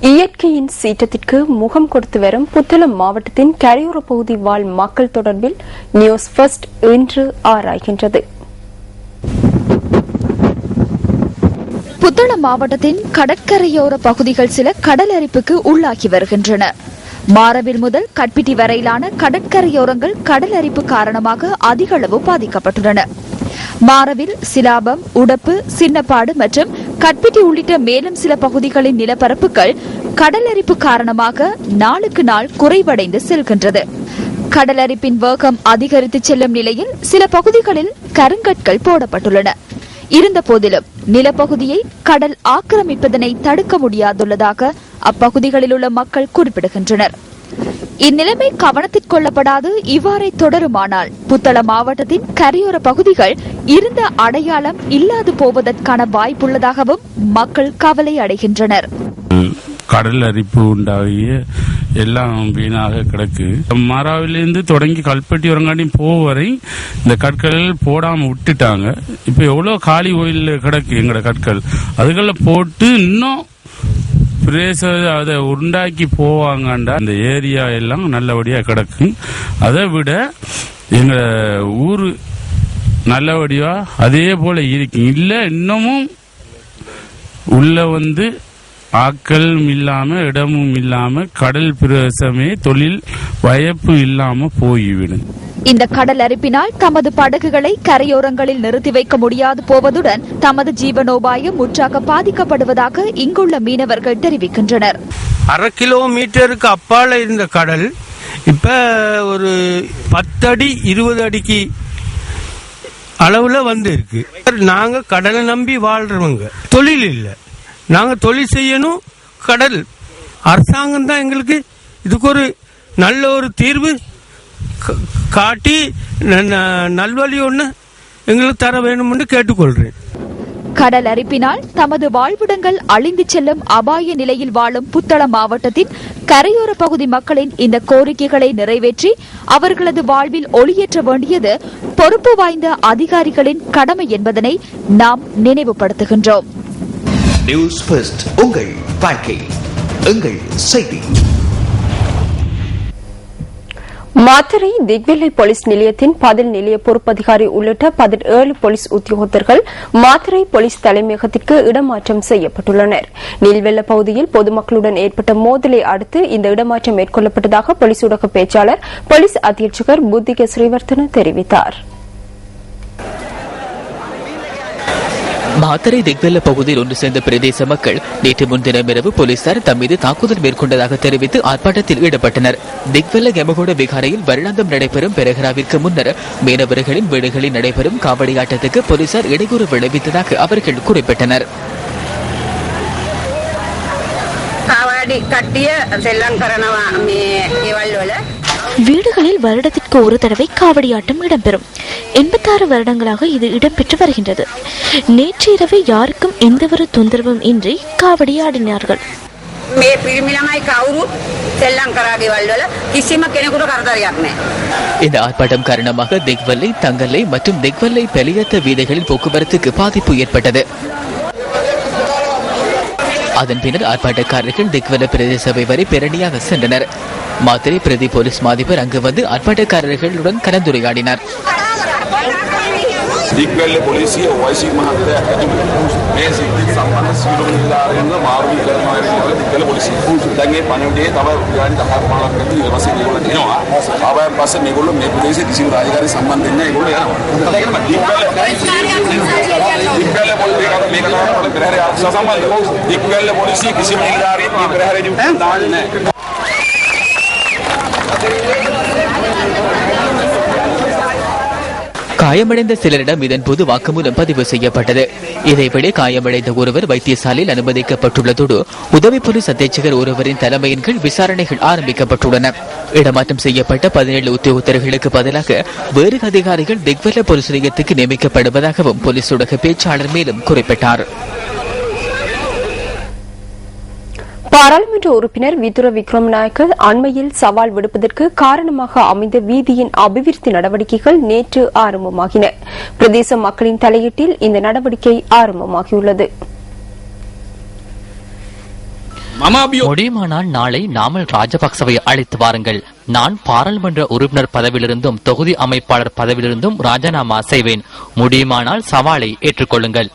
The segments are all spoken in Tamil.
இயற்கையின் சீற்றத்திற்கு முகம் கொடுத்து வரும் புத்தளம் மாவட்டத்தின் கரையோர பகுதி வாழ் மக்கள் தொடர்பில் நியூஸ் ஃபர்ஸ்ட் இன்று ஆராய்கின்றது. புத்தளம் மாவட்டத்தின் கடற்கரையோர பகுதிகள் சில கடல் அரிப்புக்கு உள்ளாகி வருகின்றன. மாரவில் முதல் கட்பிட்டி வரையிலான கடற்கரையோரங்கள் கடல் அரிப்பு காரணமாக அதிக அளவு பாதிக்கப்பட்டுள்ளன. மாரவில், சிலாபம், உடப்பு, சின்னப்பாடு மற்றும் கட்பிட்டி உள்ளிட்ட மேலும் சில பகுதிகளின் நிலப்பரப்புகள் கடல் அரிப்பு காரணமாக நாளுக்கு நாள் குறைவடைந்து செல்கின்றது. கடல் அரிப்பின் வேகம் அதிகரித்து செல்லும் நிலையில் சில பகுதிகளில் கருங்கற்கள் போடப்பட்டுள்ளன. இருந்த போதிலும் நிலப்பகுதியை கடல் ஆக்கிரமிப்பதனை தடுக்க முடியாதுள்ளதாக அப்பகுதிகளில் உள்ள மக்கள் குறிப்பிடுகின்றனர். இந்நிலைமை கவனத்தில் கொள்ளப்படாது இவ்வாறே தொடருமானால் புத்தளம் மாவட்டத்தின் கரையோர பகுதிகள் இருந்த அடையாளம் இல்லாது போவதற்கான வாய்ப்புள்ளதாகவும் மக்கள் கவலை அடைகின்றனர். கடல் அரிப்பு உண்டாகிய எல்லாம் வீணாக கிடக்கு. மாராவிலிருந்து தொடங்கி கல்பட்டி வரங்காட்டி போவரை இந்த கற்கள் போடாம விட்டுட்டாங்க. இப்ப எவ்வளவு காலி ஓயில் கிடக்கு எங்கட கற்கள், அதுகளை போட்டு இன்னும் அதை உண்டாக்கி போவாங்கண்டா இந்த ஏரியா எல்லாம் நல்லபடியா கிடக்கு. அதை விட எங்க ஊரு நல்லபடியா அதே போல இருக்கு. இல்ல இன்னமும் உள்ள ஆக்கள் இல்லாம இடமும் இல்லாம கடல் பிரதேசமே தொழில் வாய்ப்பு இல்லாம போய்விடும். இந்த கடல் அரிப்பினால் தமது படகுகளை கரையோரங்களில் நிறுத்தி வைக்க முடியாது போவதுடன் தமது ஜீவனோபாயம் முற்றாக பாதிக்கப்படுவதாக இங்குள்ள மீனவர்கள் தெரிவிக்கின்றனர். 1/2 கிலோமீட்டருக்கு அப்பால இருந்த கடல் இப்ப ஒரு 10 அடி 20 அடிக்கு அளவுல இருக்கு. நாங்க கடலை நம்பி வாழ்றவங்க, தொழில் இல்ல. நாங்க தொழில் செய்யணும். கடல் அரசாங்கம் தான் எங்களுக்கு இதுக்கு ஒரு நல்ல ஒரு தீர்வு காட்டி நல்வழி ஒண்ணு எங்களுக்கு தர வேண்டும் என்று கேட்டுக்கொள்றேன். கடல் அரிப்பினால் தமது வாழ்விடங்கள் அழிந்து செல்லும் அபாய நிலையில் வாழும் புத்தளம் மாவட்டத்தின் கரையோர பகுதி மக்களின் இந்த கோரிக்கைகளை நிறைவேற்றி அவர்களது வாழ்வில் ஒளியேற்ற வேண்டியது பொறுப்பு வாய்ந்த அதிகாரிகளின் கடமை என்பதனை நாம் நினைவுபடுத்துகின்றோம். நியூஸ் ஃபர்ஸ்ட், உங்கள் வாழ்க்கை எங்கள் செய்தி. மாத்தறை திக்வெல்லை போலீஸ் நிலையத்தின் பதில் நிலைய பொறுப்பதிகாரி உள்ளிட்ட 17 போலீஸ் உத்தியோகத்தர்கள் மாத்தறை போலீஸ் தலைமையகத்திற்கு இடமாற்றம் செய்யப்பட்டுள்ளனர். நீல்வெல்ல பகுதியில் பொதுமக்களுடன் ஏற்பட்ட மோதலை அடுத்து இந்த இடமாற்றம் மேற்கொள்ளப்பட்டதாக போலீஸ் ஊடக பேச்சாளர் போலீஸ் அधीक्षक புத்திக ஸ்ரீவர்த்தன தெரிவித்தார். மாத்தறை திக்வெல்ல பகுதியில் ஒன்று சேர்ந்த பிரதேச மக்கள் நேற்று முன்தினம் இரவு போலீசார் தம் மீது தாக்குதல் மேற்கொண்டதாக தெரிவித்து ஆர்ப்பாட்டத்தில் ஈடுபட்டனர். திக்வெல்ல கெமகோட விகாரையில் வருடாந்தம் நடைபெறும் பெரகராவிற்கு முன்னர் மீனவர்களின் வீடுகளில் நடைபெறும் காவடியாட்டத்துக்கு போலீசார் இடையூறு விளைவித்ததாக அவர்கள் குறிப்பிட்டனர். வீடுகளில் வருடத்திற்கு ஒரு தடவை காவடியாட்டம் இடம்பெறும். 86 வருடங்களாக இது இடம்பெற்று வருகின்றது. நேற்று இரவு யாருக்கும் எந்தவொரு தொந்தரவும் இன்றி காவடி ஆடினார்கள். இந்த ஆர்ப்பாட்டம் காரணமாக திக்வெல்லை, தங்கல்லை மற்றும் திக்வெல்லை பெலியத்த வீதிகளில் போக்குவரத்துக்கு பாதிப்பு ஏற்பட்டது. அதன் பின்னர் ஆர்ப்பாட்டக்காரர்கள் திக்வெல்ல பிரதேச சபை வரை பேரணியாக சென்றனர். மாத்திரை பிரதி போலீஸ் மாதிபர் அங்கு வந்து ஆர்ப்பாட்டக்காரர்களுடன் கலந்துரையாடினார். දික්වැල්ල පොලිසිය වයිසි මහත්තයා ඇතුළු මේ සිද්ධියට සම්බන්ධ සියලුම නිලධාරීන්ව මාරු කරනවා කියලා දික්වැල්ල පොලිසිය. දැන් මේ පණිවිඩයේ තව විනාඩි 10-15ක් ඇතුළත ඊළඟට මේගොල්ලෝ එනවා. ආවයන් පස්සේ මේගොල්ලෝ මේ ප්‍රදේශයේ කිසිම රාජකාරී සම්බන්ධ නැහැ. ඒගොල්ලෝ යනවා. දික්වැල්ල පොලිසිය මේක තමයි පෙරහැර ආරක්ෂා සම්බන්ධ. දික්වැල්ල පොලිසිය කිසිම නිලධාරියෙක් මේ පෙරහැරදී දාන්නේ නැහැ. காயமடைந்த சிலரிடம் இதன்போது வாக்குமூலம் பதிவு செய்யப்பட்டது. இதேவேளை காயமடைந்த ஒருவர் வைத்தியசாலையில் அனுமதிக்கப்பட்டுள்ளதோடு உதவி போலீஸ் அधीक्षक ஒருவரின் தலைமையின் கீழ் விசாரணைகள் ஆரம்பிக்கப்பட்டுள்ளன. இடமாற்றம் செய்யப்பட்ட 17 உத்தியோகத்தர்களுக்கு பதிலாக வேறு அதிகாரிகள் திக்வெல்ல போலீஸ் நிலையத்துக்கு நியமிக்கப்படுவதாகவும் போலீஸ் ஊடக பேச்சாளர் மேலும் குறிப்பிட்டார். பாராளுமன்ற உறுப்பினர் விதுர விக்ரமநாயக்க அண்மையில் சவால் விடுப்பதற்கு காரணமாக அமைந்த வீதியின் அபிவிருத்தி நடவடிக்கைகள் நேற்று ஆரம்பமாகின. பிரதேச மக்களின் தலையீட்டில் இந்த நடவடிக்கை ஆரம்பமாகியுள்ளது. முடியுமானால் நாளை நாமல் ராஜபக்சவை அழைத்து வாருங்கள். நான் பாராளுமன்ற உறுப்பினர் பதவியிலிருந்தும் தொகுதி அமைப்பாளர் பதவியிலிருந்தும் ராஜினாமா செய்வேன். முடியுமானால் சவாலை ஏற்றுக்கொள்ளுங்கள்.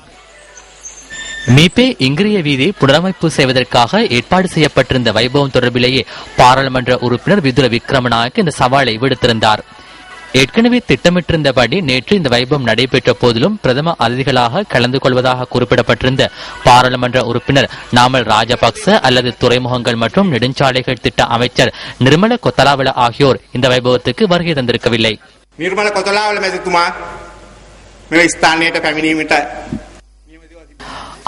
மீபே இங்கிரிய வீதி புனரமைப்பு செய்வதற்காக ஏற்பாடு செய்யப்பட்டிருந்த வைபவம் தொடர்பிலேயே பாராளுமன்ற உறுப்பினர் விதுர விக்ரமநாயக்க இந்த சவாலை விடுத்திருந்தார். ஏற்கனவே திட்டமிட்டிருந்தபடி நேற்று இந்த வைபவம் நடைபெற்ற போதிலும் பிரதம அதிதிகளாக கலந்து கொள்வதாக குறிப்பிடப்பட்டிருந்த பாராளுமன்ற உறுப்பினர் நாமல் ராஜபக்ச அல்லது துறைமுகங்கள் மற்றும் நெடுஞ்சாலைகள் திட்ட அமைச்சர் நிர்மல கொத்தலாவல ஆகியோர் இந்த வைபவத்துக்கு வருகை தந்திருக்கவில்லை. நிர்மல கொத்தலாவல மெதுமா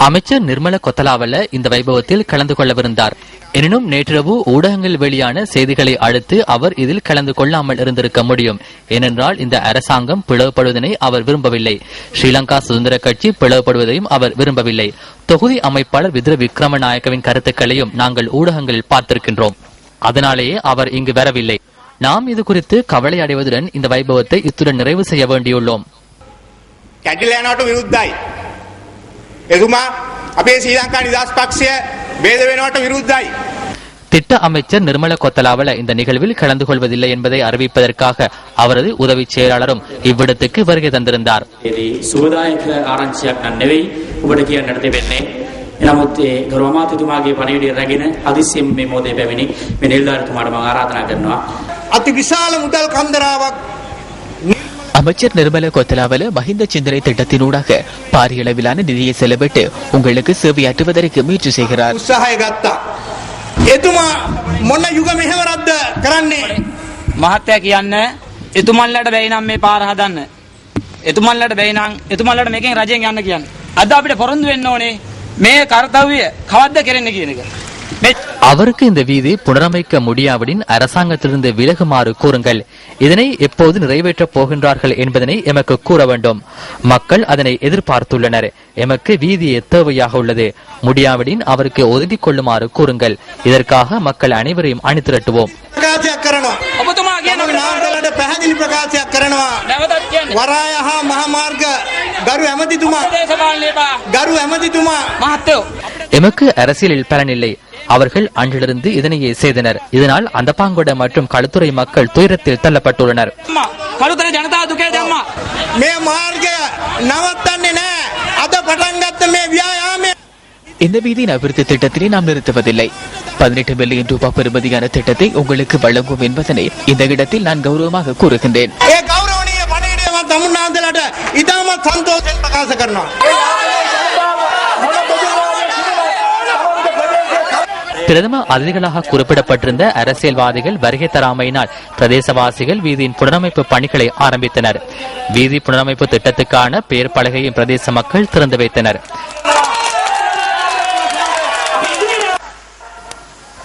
அமைச்சர் நிர்மல கொத்தலாவல இந்த வைபவத்தில் கலந்து கொள்ளவிருந்தார். எனினும் நேற்றிரவு ஊடகங்கள் வெளியான செய்திகளை அடுத்து அவர் இதில் கலந்து கொள்ளாமல் இருந்திருக்க முடியும். ஏனென்றால் இந்த அரசாங்கம் பிளவுபடுவதனை அவர் விரும்பவில்லை. ஸ்ரீலங்கா சுதந்திர கட்சி பிளவுபடுவதையும் அவர் விரும்பவில்லை. தொகுதி அமைப்பாளர் விதுர விக்ரமநாயக்கவின் கருத்துக்களையும் நாங்கள் ஊடகங்களில் பார்த்திருக்கின்றோம். அதனாலேயே அவர் இங்கு வரவில்லை. நாம் இது குறித்து கவலை அடைவதுடன் இந்த வைபவத்தை இத்துடன் நிறைவு செய்ய வேண்டியுள்ளோம். திட்ட அமைச்சர் நிர்மல கொத்தலாவல இந்த நிகழ்வில் கலந்து கொள்வதில்லை என்பதை அறிவிப்பதற்காக அவரது உதவி செயலாளரும் இவ்விடத்துக்கு வருகை தந்திருந்தார். அமைச்சர் நிர்மல கொத்தலாவல மஹிந்த சிந்தனை திட்டத்தினூடாக பாரிய அளவிலான நிதியை செலவிட்டு உங்களுக்கு சேவையாற்றுவதற்கு முயற்சி செய்கிறார். මහත්තයා කියන්න එතුමන්ලට බැයි නම් මේ පාර හදන්න. එතුමන්ලට බැයි නම් එතුමන්ලට මේකෙන් රජයෙන් යන්න කියන්න. අද අපිට පොරොන්දු වෙන්න ඕනේ මේ කාර්යය කවද්ද කෙරෙන්න කියන එක. அவருக்கு இந்த வீதி புனரமைக்க முடியாவிடின் அரசாங்கத்திலிருந்து விலகுமாறு கூறுங்கள். இதனை எப்போது நிறைவேற்றப் போகின்றார்கள் என்பதனை எமக்கு கூற வேண்டும். மக்கள் அதனை எதிர்பார்த்துள்ளனர். எமக்கு வீதியே தேவையாக உள்ளது. முடியாவிடின் அவருக்கு ஒதுக்கிக் கொள்ளுமாறு கூறுங்கள். இதற்காக மக்கள் அனைவரையும் அணிதிரட்டுவோம். எமக்கு அரசியலில் பலனில்லை. அவர்கள் அன்றிலிருந்து இதனையே செய்தனர். இதனால் அந்த பாங்கொட மற்றும் களுத்துறை மக்கள் துயரத்தில் தள்ளப்பட்டுள்ளனர். இந்த வீதியின் அபிவிருத்தி திட்டத்தினை நாம் நிறுத்துவதில்லை. 18 மில்லியன் ரூபாய் பெறுமதியான திட்டத்தை உங்களுக்கு வழங்கும் என்பதனை இந்த இடத்தில் நான் கௌரவமாக கூறுகின்றேன். பிரதம அதிதிகளாக குறிப்பிடப்பட்டிருந்த அரசியல்வாதிகள் வருகை தராமையினால் பிரதேசவாசிகள் வீதியின் புனரமைப்பு பணிகளை ஆரம்பித்தனர். வீதி புனரமைப்பு திட்டத்துக்கான பெயர் பலகையை பிரதேச மக்கள் திறந்து வைத்தனர்.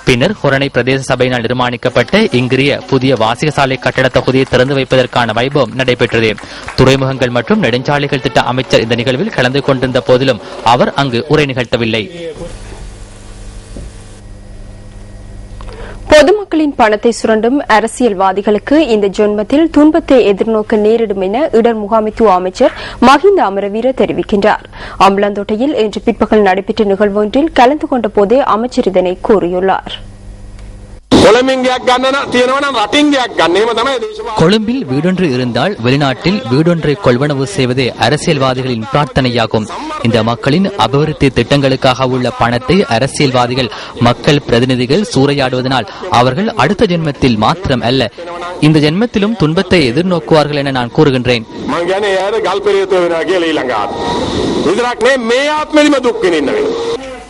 பின்னர் ஹொரணை பிரதேச சபையினால் நிர்மாணிக்கப்பட்ட இங்கிரிய புதிய வாசிக சாலை கட்டட தொகுதியை திறந்து வைப்பதற்கான வைபவம் நடைபெற்றது. துறைமுகங்கள் மற்றும் நெடுஞ்சாலைகள் திட்ட அமைச்சர் இந்த நிகழ்வில் கலந்து கொண்டிருந்த போதிலும் அவர் அங்கு உரை நிகழ்த்தவில்லை. பொதுமக்களின் பணத்தை சுரண்டும் அரசியல்வாதிகளுக்கு இந்த ஜென்மத்தில் துன்பத்தை எதிர்நோக்க நேரிடும் என இடர் முகாமைத்துவ அமைச்சர் மஹிந்த அமரவீர தெரிவிக்கின்றார். அம்பலந்தோட்டையில் இன்று பிற்பகல் நடைபெற்ற நிகழ்வு ஒன்றில் கலந்து கொண்ட போதே அமைச்சர் இதனை கூறியுள்ளார். கொழும்பில் வீடொன்று இருந்தால் வெளிநாட்டில் வீடொன்றை கொள்வனவு செய்வதே அரசியல்வாதிகளின் பிரார்த்தனையாகும். இந்த மக்களின் அபிவிருத்தி திட்டங்களுக்காக உள்ள பணத்தை அரசியல்வாதிகள் மக்கள் பிரதிநிதிகள் சூறையாடுவதனால் அவர்கள் அடுத்த ஜென்மத்தில் மாத்திரம் அல்ல இந்த ஜென்மத்திலும் துன்பத்தை எதிர்நோக்குவார்கள் என நான் கூறுகின்றேன்.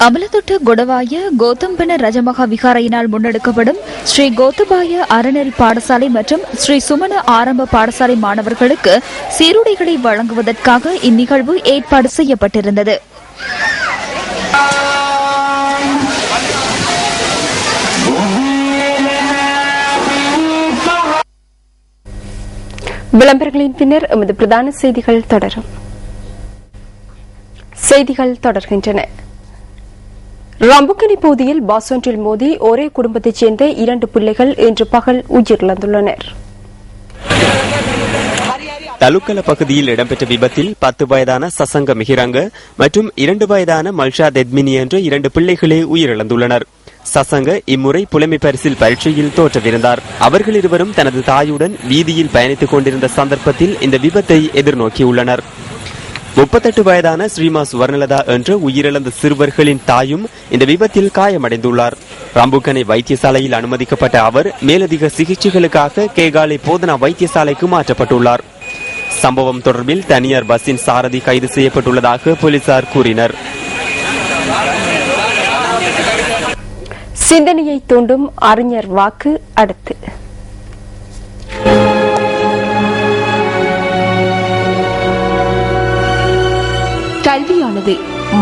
அமலதொட்ட கொடவாய கோத்தம்பன ரஜமகா விகாரையினால் முன்னெடுக்கப்படும் ஸ்ரீ கோத்தபாய அறநெறி பாடசாலை மற்றும் ஸ்ரீ சுமண ஆரம்ப பாடசாலை மாணவர்களுக்கு சீருடைகளை வழங்குவதற்காக இந்நிகழ்வு ஏற்பாடு செய்யப்பட்டிருந்தது. விளம்பரங்களின் பின்னர் எமது பிரதான செய்திகள் தொடரும். செய்திகள் தொடர்கின்றன. ரம்புக்கனி பகுதியில் பஸ் ஒன்றில் மோதி ஒரே குடும்பத்தைச் சேர்ந்த 2 பிள்ளைகள் இன்று பகல் உயிரிழந்துள்ளனர். தலுக்கல பகுதியில் இடம்பெற்ற விபத்தில் 10 வயதான சசங்க மிகிரங்க மற்றும் 2 வயதான மல்ஷா தெத்மினி என்ற 2 பிள்ளைகளே உயிரிழந்துள்ளனர். சசங்க இம்முறை புலமை பரிசில் பரீட்சையில் தோற்றவிருந்தார். அவர்கள் இருவரும் தனது தாயுடன் வீதியில் பயணித்துக் கொண்டிருந்த சந்தர்ப்பத்தில் இந்த விபத்தை எதிர்நோக்கியுள்ளனர். 38 வயதான ஸ்ரீமா சுவர்ணலதா என்ற உயிரிழந்த சிறுவர்களின் தாயும் இந்த விபத்தில் காயமடைந்துள்ளார். ரம்புக்கனை வைத்தியசாலையில் அனுமதிக்கப்பட்ட அவர் மேலதிக சிகிச்சைகளுக்காக கேகாலை போதனா வைத்தியசாலைக்கு மாற்றப்பட்டுள்ளார். சம்பவம் தொடர்பில் தனியார் பஸ்ஸின் சாரதி கைது செய்யப்பட்டுள்ளதாக போலீசார் கூறினர். சிந்தனையை தூண்டும் அறிஞர் வாக்கு அடுத்து. கல்வியானது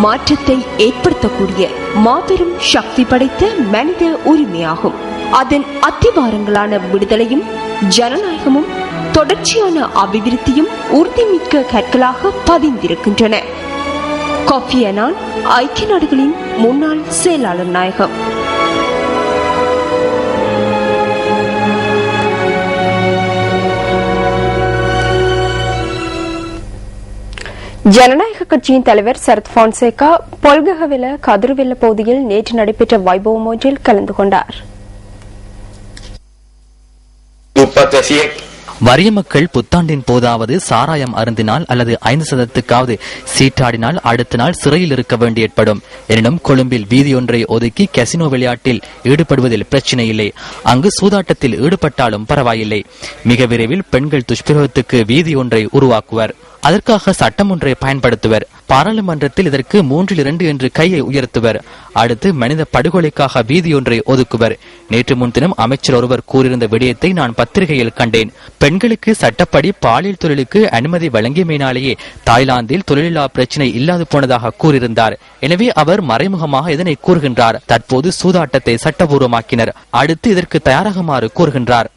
மாற்றத்தை ஏற்படுத்தக்கூடிய மாபெரும் சக்தி படைத்த மனித உரிமையாகும். அதன் அத்திவாரங்களான விடுதலையும் ஜனநாயகமும் தொடர்ச்சியான அபிவிருத்தியும் உறுதிமிக்க கற்களாக பதிந்திருக்கின்றன. கோஃபி அன்னான், ஐக்கிய நாடுகளின் முன்னாள் செயலாளர் நாயகம். ஜனநாயக கட்சியின் தலைவர் சரத் பான்சேகா பொல்கஹவெல கதிர்வெல்ல பகுதியில் நேற்று நடைபெற்ற வைபவம் ஒன்றில் கலந்து கொண்டார். வறிய மக்கள் புத்தாண்டின் போதாவது சாராயம் அருந்தினால் அல்லது 5% சீட்டாடினால் அடுத்த நாள் சிறையில் இருக்க வேண்டி ஏற்படும். எனினும் கொழும்பில் வீதியொன்றை ஒதுக்கி கசினோ விளையாட்டில் ஈடுபடுவதில் பிரச்சினை இல்லை. அங்கு சூதாட்டத்தில் ஈடுபட்டாலும் பரவாயில்லை. மிக விரைவில் பெண்கள் துஷ்பிரயோகத்துக்கு வீதியொன்றை உருவாக்குவர். அதற்காக சட்டம் ஒன்றை பயன்படுத்துவர். பாராளுமன்றத்தில் இதற்கு 3-2 என்று கையை உயர்த்துவர். அடுத்து மனித படுகொலைக்காக வீதியொன்றை ஒதுக்குவர். நேற்று முன்தினம் அமைச்சர் ஒருவர் கூறியிருந்த விடயத்தை நான் பத்திரிகையில் கண்டேன். பெண்களுக்கு சட்டப்படி பாலியல் தொழிலுக்கு அனுமதி வழங்கியமையினாலேயே தாய்லாந்தில் தொழிலில்லா பிரச்சினை இல்லாது போனதாக கூறியிருந்தார். எனவே அவர் மறைமுகமாக இதனை கூறுகின்றார். தற்போது சூதாட்டத்தை சட்டபூர்வமாக்கினர். அடுத்து இதற்கு தயாராகுமாறு கூறுகின்றார்.